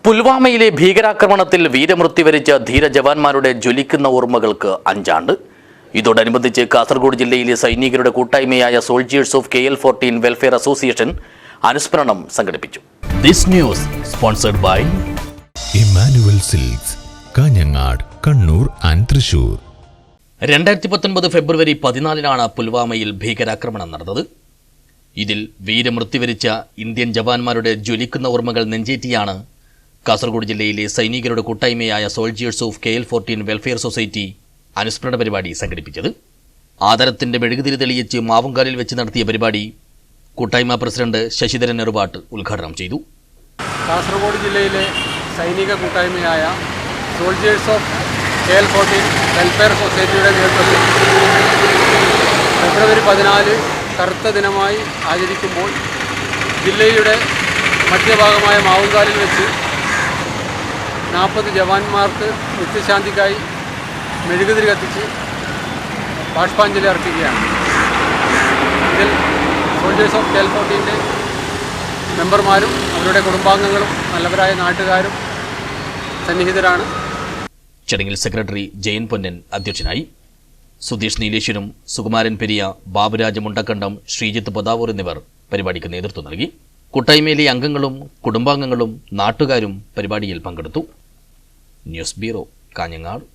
പുൽവാമയിലെ ഭീകരാക്രമണത്തിൽ വീരമൃത്യു വരിച്ച ധീരജവാന്മാരുടെ ജ്വലിക്കുന്ന ഓർമ്മകൾക്ക് 5 ആണ്ട്. ഇതോടനുബന്ധിച്ച് കാസർഗോഡ് ജില്ലയിലെ സൈനികരുടെ കൂട്ടായ്മയായ soldiers of KL14 welfare association അനുസ്മരണം സംഘടിപ്പിച്ചു. This news sponsored by Immanuel Silks, Kanhangad, Kannur and Thrissur. 2019 February 14 പുൽവാമയിൽ ഭീകരാക്രമണം നടന്നത്. ഇതിൽ വീരമൃത്യു വരിച്ച ഇന്ത്യൻ ജവാന്മാരുടെ ജ്വലിക്കുന്ന ഓർമ്മകൾ നെഞ്ചേറ്റിയാണ് കാസർഗോഡ് ജില്ലയിലെ സൈനികരുടെ കൂട്ടായ്മയായ soldiers of KL14 welfare society അനുസ്മരണ പരിപാടി സംഘടിപ്പിച്ചത്. ആദരത്തിന്റെ മെഴുകുതിരി തെളിയിച്ച് മാവുങ്കാലിൽ വെച്ച് നടത്തിയ പരിപാടി കൂട്ടായ്മ പ്രസിഡന്റ് ശശിധരൻ നെറുപാട്ട് ഉദ്ഘാടനം ചെയ്തു. കാസർഗോഡ് ജില്ലയിലെ സൈനിക കൂട്ടായ്മയായ സോൾജിയേഴ്സ് ഓഫ് KL14 വെൽഫെയർ സൊസൈറ്റിയുടെ നേതൃത്വത്തിൽ ഫെബ്രുവരി 14 കറുത്ത ദിനമായി ആചരിക്കുമ്പോൾ ജില്ലയുടെ മധ്യഭാഗമായ മാവുങ്കാലിൽ വെച്ച് 40 ജവാന്മാർക്ക് നിത്യശാന്തിക്കായി മെഴുകുതിരി കത്തിച്ച് ബാഷ്പാഞ്ജലി അർപ്പിക്കുകയാണ്. ഇതിൽ സോൾജേഴ്സ് ഓഫ് KL14 മെമ്പർമാരും അവരുടെ കുടുംബാംഗങ്ങളും നല്ലവരായ നാട്ടുകാരും സന്നിഹിതരാണ്. ചടങ്ങിൽ സെക്രട്ടറി ജയൻ പൊന്നൻ അധ്യക്ഷനായി. സുധീഷ് നീലേശ്വരം, സുകുമാരൻ പെരിയ, ബാബുരാജ് മുണ്ടക്കണ്ടം, ശ്രീജിത്ത് പദാവൂർ എന്നിവർ പരിപാടിക്ക് നേതൃത്വം നൽകി. കൂട്ടായ്മയിലെ അംഗങ്ങളും കുടുംബാംഗങ്ങളും നാട്ടുകാരും പരിപാടിയിൽ പങ്കെടുത്തു. News bureau, Kanhangad.